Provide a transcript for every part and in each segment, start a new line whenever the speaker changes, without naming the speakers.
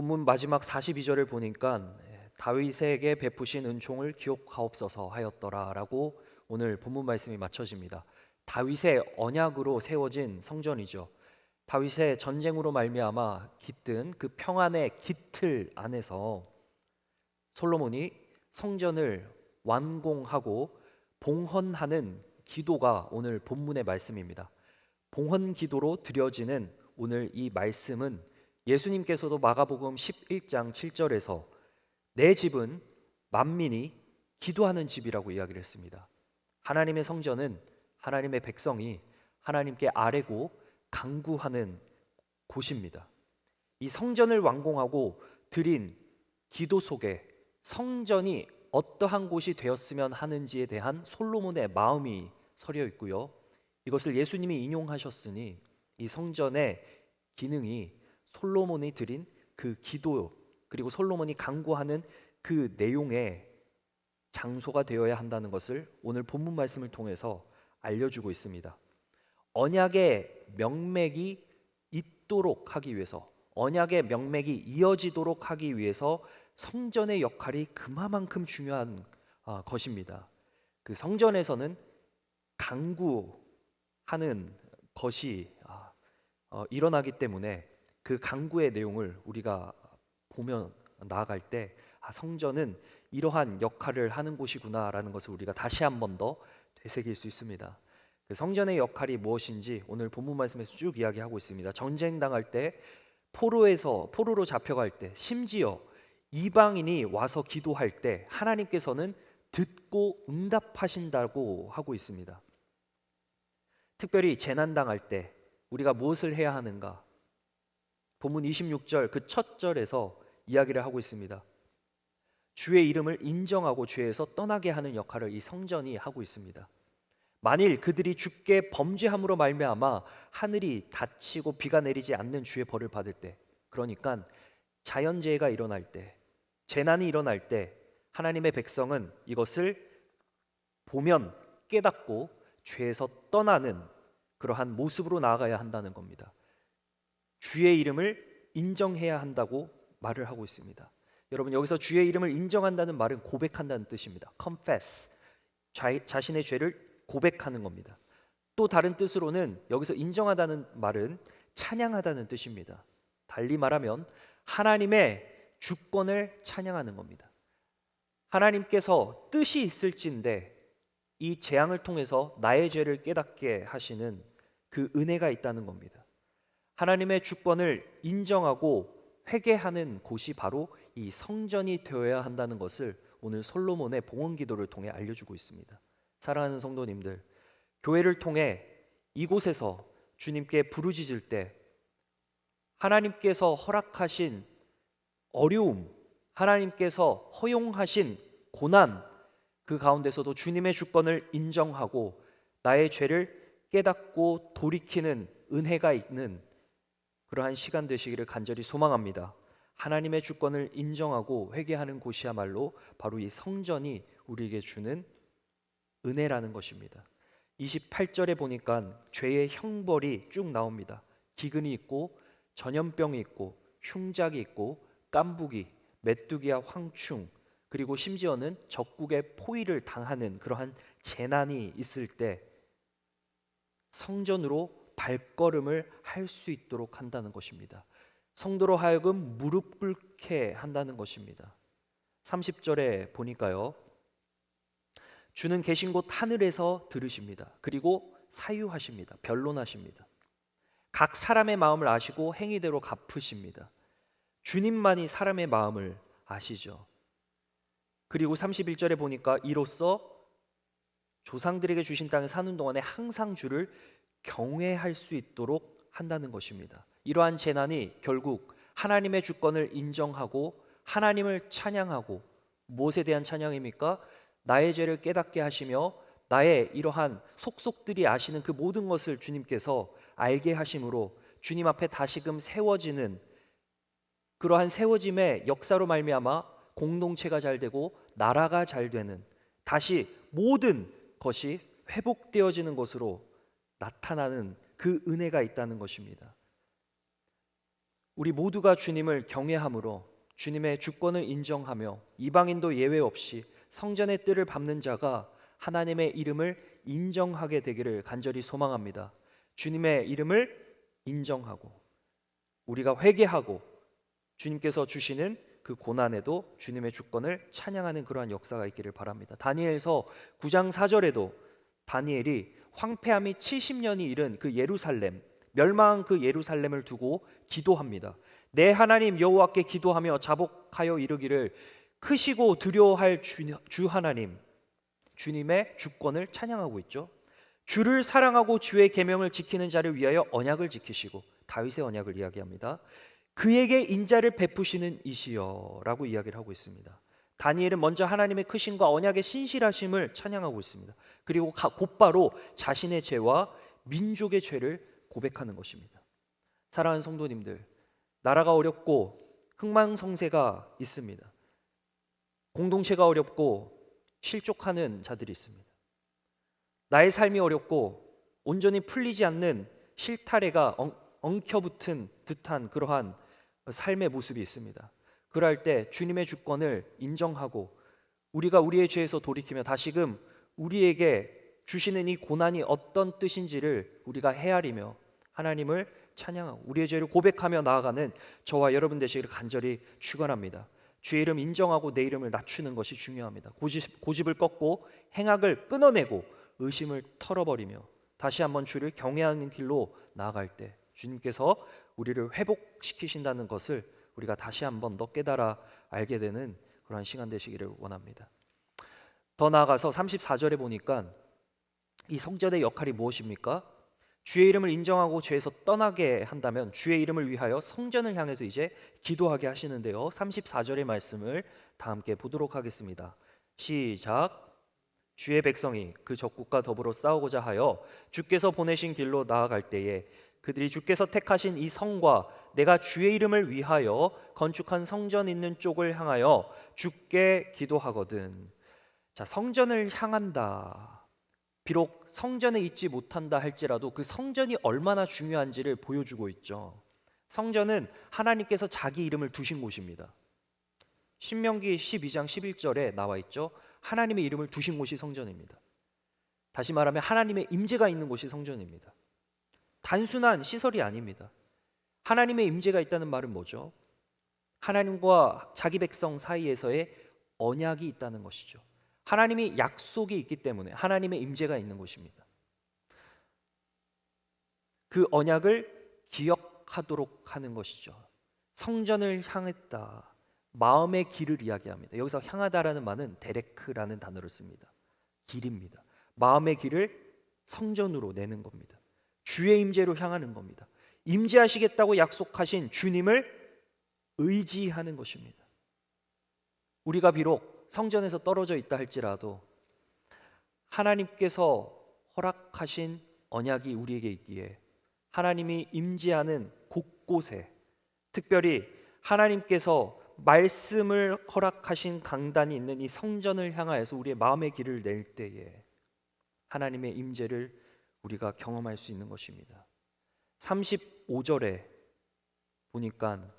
본문 마지막 42절을 보니까 다윗에게 베푸신 은총을 기억하옵소서 하였더라라고 오늘 본문 말씀이 맞춰집니다. 다윗의 언약으로 세워진 성전이죠. 다윗의 전쟁으로 말미암아 깃든 그 평안의 깃틀 안에서 솔로몬이 성전을 완공하고 봉헌하는 기도가 오늘 본문의 말씀입니다. 봉헌 기도로 드려지는 오늘 이 말씀은 예수님께서도 마가복음 11장 7절에서 내 집은 만민이 기도하는 집이라고 이야기를 했습니다. 하나님의 성전은 하나님의 백성이 하나님께 아뢰고 간구하는 곳입니다. 이 성전을 완공하고 드린 기도 속에 성전이 어떠한 곳이 되었으면 하는지에 대한 솔로몬의 마음이 서려 있고요. 이것을 예수님이 인용하셨으니 이 성전의 기능이 솔로몬이 드린 그 기도 그리고 솔로몬이 간구하는 그 내용의 장소가 되어야 한다는 것을 오늘 본문 말씀을 통해서 알려주고 있습니다. 언약의 명맥이 있도록 하기 위해서, 언약의 명맥이 이어지도록 하기 위해서 성전의 역할이 그만큼 중요한 것입니다. 그 성전에서는 간구하는 것이 일어나기 때문에 그 간구의 내용을 우리가 보면 나아갈 때 성전은 이러한 역할을 하는 곳이구나라는 것을 우리가 다시 한 번 더 되새길 수 있습니다. 그 성전의 역할이 무엇인지 오늘 본문 말씀에서 쭉 이야기하고 있습니다. 전쟁 당할 때, 포로로 잡혀갈 때, 심지어 이방인이 와서 기도할 때 하나님께서는 듣고 응답하신다고 하고 있습니다. 특별히 재난 당할 때 우리가 무엇을 해야 하는가? 본문 26절 그 첫 절에서 이야기를 하고 있습니다. 주의 이름을 인정하고 죄에서 떠나게 하는 역할을 이 성전이 하고 있습니다. 만일 그들이 주께 범죄함으로 말미암아 하늘이 닫히고 비가 내리지 않는 주의 벌을 받을 때, 그러니까 자연재해가 일어날 때, 재난이 일어날 때 하나님의 백성은 이것을 보면 깨닫고 죄에서 떠나는 그러한 모습으로 나아가야 한다는 겁니다. 주의 이름을 인정해야 한다고 말을 하고 있습니다. 여러분, 여기서 주의 이름을 인정한다는 말은 고백한다는 뜻입니다. confess, 자신의 죄를 고백하는 겁니다. 또 다른 뜻으로는 여기서 인정하다는 말은 찬양하다는 뜻입니다. 달리 말하면 하나님의 주권을 찬양하는 겁니다. 하나님께서 뜻이 있을진데 이 재앙을 통해서 나의 죄를 깨닫게 하시는 그 은혜가 있다는 겁니다. 하나님의 주권을 인정하고 회개하는 곳이 바로 이 성전이 되어야 한다는 것을 오늘 솔로몬의 봉헌 기도를 통해 알려주고 있습니다. 사랑하는 성도님들, 교회를 통해 이곳에서 주님께 부르짖을 때 하나님께서 허락하신 어려움, 하나님께서 허용하신 고난, 그 가운데서도 주님의 주권을 인정하고 나의 죄를 깨닫고 돌이키는 은혜가 있는 그러한 시간 되시기를 간절히 소망합니다. 하나님의 주권을 인정하고 회개하는 곳이야말로 바로 이 성전이 우리에게 주는 은혜라는 것입니다. 28절에 보니까 죄의 형벌이 쭉 나옵니다. 기근이 있고 전염병이 있고 흉작이 있고 깐부기, 메뚜기와 황충, 그리고 심지어는 적국의 포위를 당하는 그러한 재난이 있을 때 성전으로 발걸음을 할 수 있도록 한다는 것입니다. 성도로 하여금 무릎 꿇게 한다는 것입니다. 30절에 보니까요, 주는 계신 곳 하늘에서 들으십니다. 그리고 사유하십니다. 변론하십니다. 각 사람의 마음을 아시고 행위대로 갚으십니다. 주님만이 사람의 마음을 아시죠. 그리고 31절에 보니까 이로써 조상들에게 주신 땅에 사는 동안에 항상 주를 경외할 수 있도록 한다는 것입니다. 이러한 재난이 결국 하나님의 주권을 인정하고 하나님을 찬양하고, 무엇에 대한 찬양입니까? 나의 죄를 깨닫게 하시며 나의 이러한 속속들이 아시는 그 모든 것을 주님께서 알게 하심으로 주님 앞에 다시금 세워지는 그러한 세워짐의 역사로 말미암아 공동체가 잘 되고 나라가 잘 되는, 다시 모든 것이 회복되어지는 것으로 나타나는 그 은혜가 있다는 것입니다. 우리 모두가 주님을 경외함으로 주님의 주권을 인정하며 이방인도 예외 없이 성전의 뜰을 밟는 자가 하나님의 이름을 인정하게 되기를 간절히 소망합니다. 주님의 이름을 인정하고 우리가 회개하고 주님께서 주시는 그 고난에도 주님의 주권을 찬양하는 그러한 역사가 있기를 바랍니다. 다니엘서 9장 4절에도 다니엘이 황폐함이 70년이 이른 그 예루살렘, 멸망한 그 예루살렘을 두고 기도합니다. 내 하나님 여호와께 기도하며 자복하여 이르기를 크시고 두려워할 주 하나님, 주님의 주권을 찬양하고 있죠. 주를 사랑하고 주의 계명을 지키는 자를 위하여 언약을 지키시고, 다윗의 언약을 이야기합니다. 그에게 인자를 베푸시는 이시여라고 이야기를 하고 있습니다. 다니엘은 먼저 하나님의 크심과 언약의 신실하심을 찬양하고 있습니다. 그리고 곧바로 자신의 죄와 민족의 죄를 고백하는 것입니다. 사랑하는 성도님들, 나라가 어렵고 흥망성쇠가 있습니다. 공동체가 어렵고 실족하는 자들이 있습니다. 나의 삶이 어렵고 온전히 풀리지 않는 실타래가 엉켜붙은 듯한 그러한 삶의 모습이 있습니다. 그럴 때 주님의 주권을 인정하고 우리가 우리의 죄에서 돌이키며 다시금 우리에게 주시는 이 고난이 어떤 뜻인지를 우리가 헤아리며 하나님을 찬양하고 우리의 죄를 고백하며 나아가는 저와 여러분 되시기를 간절히 축원합니다. 주의 이름 인정하고 내 이름을 낮추는 것이 중요합니다. 고집을 꺾고 행악을 끊어내고 의심을 털어버리며 다시 한번 주를 경외하는 길로 나아갈 때 주님께서 우리를 회복시키신다는 것을 우리가 다시 한번 더 깨달아 알게 되는 그러한 시간 되시기를 원합니다. 더 나아가서 34절에 보니까 이 성전의 역할이 무엇입니까? 주의 이름을 인정하고 죄에서 떠나게 한다면 주의 이름을 위하여 성전을 향해서 이제 기도하게 하시는데요. 34절의 말씀을 다 함께 보도록 하겠습니다. 시작. 주의 백성이 그 적국과 더불어 싸우고자 하여 주께서 보내신 길로 나아갈 때에 그들이 주께서 택하신 이 성과 내가 주의 이름을 위하여 건축한 성전 있는 쪽을 향하여 주께 기도하거든. 자, 성전을 향한다. 비록 성전에 있지 못한다 할지라도 그 성전이 얼마나 중요한지를 보여주고 있죠. 성전은 하나님께서 자기 이름을 두신 곳입니다. 신명기 12장 11절에 나와 있죠. 하나님의 이름을 두신 곳이 성전입니다. 다시 말하면 하나님의 임재가 있는 곳이 성전입니다. 단순한 시설이 아닙니다. 하나님의 임재가 있다는 말은 뭐죠? 하나님과 자기 백성 사이에서의 언약이 있다는 것이죠. 하나님이 약속이 있기 때문에 하나님의 임재가 있는 곳입니다. 그 언약을 기억하도록 하는 것이죠. 성전을 향했다. 마음의 길을 이야기합니다. 여기서 향하다라는 말은 데레크라는 단어를 씁니다. 길입니다. 마음의 길을 성전으로 내는 겁니다. 주의 임재로 향하는 겁니다. 임재하시겠다고 약속하신 주님을 의지하는 것입니다. 우리가 비록 성전에서 떨어져 있다 할지라도 하나님께서 허락하신 언약이 우리에게 있기에 하나님이 임재하는 곳곳에 특별히 하나님께서 말씀을 허락하신 강단이 있는 이 성전을 향하여서 우리의 마음의 길을 낼 때에 하나님의 임재를 우리가 경험할 수 있는 것입니다. 35절에 보니까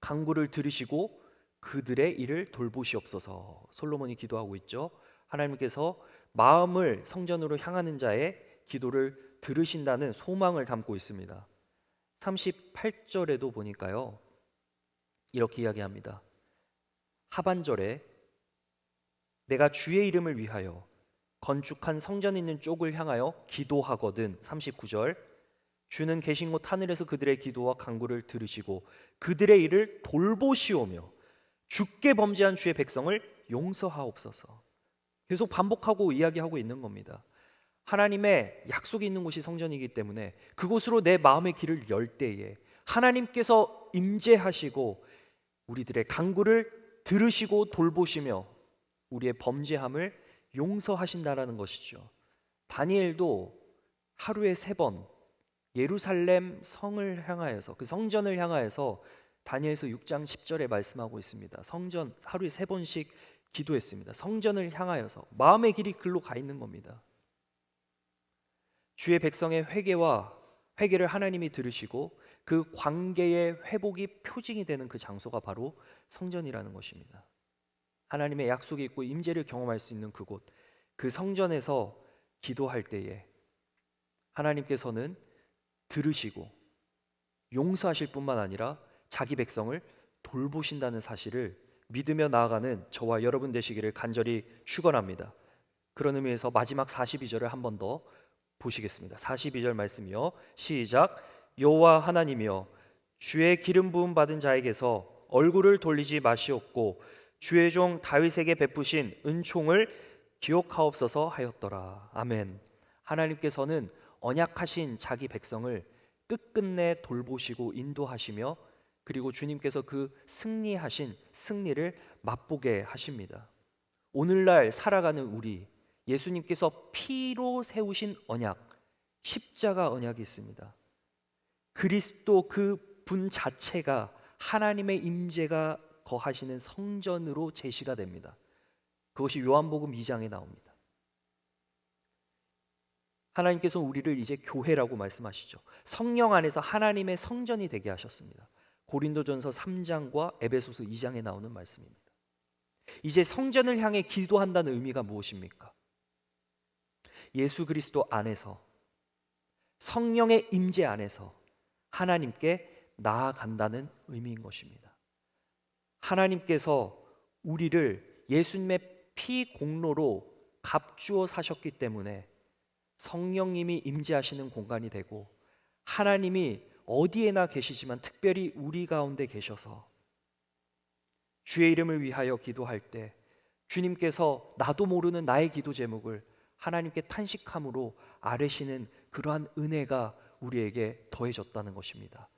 간구를 들으시고 그들의 일을 돌보시옵소서. 솔로몬이 기도하고 있죠. 하나님께서 마음을 성전으로 향하는 자의 기도를 들으신다는 소망을 담고 있습니다. 38절에도 보니까요. 이렇게 이야기합니다. 하반절에 내가 주의 이름을 위하여 건축한 성전 있는 쪽을 향하여 기도하거든. 39절 주는 계신 곳 하늘에서 그들의 기도와 간구를 들으시고 그들의 일을 돌보시오며 주께 범죄한 주의 백성을 용서하옵소서. 계속 반복하고 이야기하고 있는 겁니다. 하나님의 약속이 있는 곳이 성전이기 때문에 그곳으로 내 마음의 길을 열 때에 하나님께서 임재하시고 우리들의 간구를 들으시고 돌보시며 우리의 범죄함을 용서하신다라는 것이죠. 다니엘도 하루에 3번 예루살렘 성을 향하여서 그 성전을 향하여서 다니엘서 6장 10절에 말씀하고 있습니다. 성전 하루에 3번씩 기도했습니다. 성전을 향하여서 마음의 길이 글로 가 있는 겁니다. 주의 백성의 회개와 회개를 하나님이 들으시고 그 관계의 회복이 표징이 되는 그 장소가 바로 성전이라는 것입니다. 하나님의 약속이 있고 임재를 경험할 수 있는 그곳, 그 성전에서 기도할 때에 하나님께서는 들으시고 용서하실 뿐만 아니라 자기 백성을 돌보신다는 사실을 믿으며 나아가는 저와 여러분 되시기를 간절히 축원합니다. 그런 의미에서 마지막 42절을 한 번 더 보시겠습니다. 42절 말씀이요. 시작. 여호와 하나님이여 주의 기름 부음 받은 자에게서 얼굴을 돌리지 마시옵고 주의 종 다윗에게 베푸신 은총을 기억하옵소서 하였더라. 아멘. 하나님께서는 언약하신 자기 백성을 끝끝내 돌보시고 인도하시며 그리고 주님께서 그 승리하신 승리를 맛보게 하십니다. 오늘날 살아가는 우리, 예수님께서 피로 세우신 언약, 십자가 언약이 있습니다. 그리스도 그 분 자체가 하나님의 임재가 거하시는 성전으로 제시가 됩니다. 그것이 요한복음 2장에 나옵니다. 하나님께서 우리를 이제 교회라고 말씀하시죠. 성령 안에서 하나님의 성전이 되게 하셨습니다. 고린도전서 3장과 에베소서 2장에 나오는 말씀입니다. 이제 성전을 향해 기도한다는 의미가 무엇입니까? 예수 그리스도 안에서, 성령의 임재 안에서 하나님께 나아간다는 의미인 것입니다. 하나님께서 우리를 예수님의 피 공로로 값주어 사셨기 때문에 성령님이 임재하시는 공간이 되고, 하나님이 어디에나 계시지만 특별히 우리 가운데 계셔서 주의 이름을 위하여 기도할 때 주님께서 나도 모르는 나의 기도 제목을 하나님께 탄식함으로 아뢰시는 그러한 은혜가 우리에게 더해졌다는 것입니다.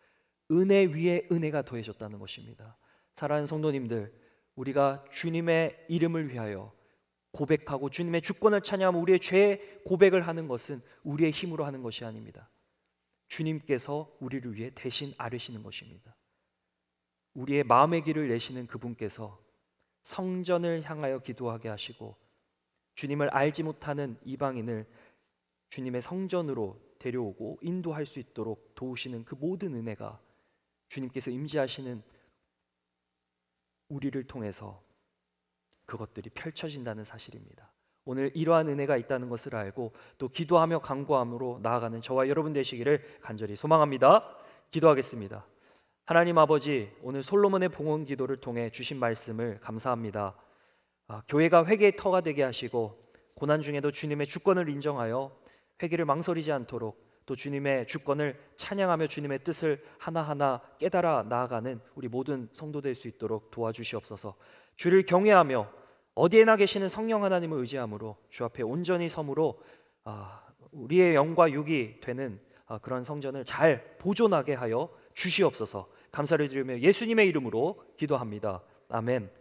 은혜 위에 은혜가 더해졌다는 것입니다. 사랑하는 성도님들, 우리가 주님의 이름을 위하여 고백하고 주님의 주권을 찬양하며 우리의 죄 고백을 하는 것은 우리의 힘으로 하는 것이 아닙니다. 주님께서 우리를 위해 대신 아뢰시는 것입니다. 우리의 마음의 길을 내시는 그분께서 성전을 향하여 기도하게 하시고 주님을 알지 못하는 이방인을 주님의 성전으로 데려오고 인도할 수 있도록 도우시는 그 모든 은혜가 주님께서 임재하시는 우리를 통해서 그것들이 펼쳐진다는 사실입니다. 오늘 이러한 은혜가 있다는 것을 알고 또 기도하며 간구함으로 나아가는 저와 여러분 되시기를 간절히 소망합니다. 기도하겠습니다. 하나님 아버지, 오늘 솔로몬의 봉헌 기도를 통해 주신 말씀을 감사합니다. 교회가 회개의 터가 되게 하시고 고난 중에도 주님의 주권을 인정하여 회개를 망설이지 않도록 또 주님의 주권을 찬양하며 주님의 뜻을 하나하나 깨달아 나아가는 우리 모든 성도 될 수 있도록 도와주시옵소서. 주를 경외하며 어디에나 계시는 성령 하나님을 의지함으로 주 앞에 온전히 섬으로 우리의 영과 육이 되는 그런 성전을 잘 보존하게 하여 주시옵소서. 감사를 드리며 예수님의 이름으로 기도합니다. 아멘.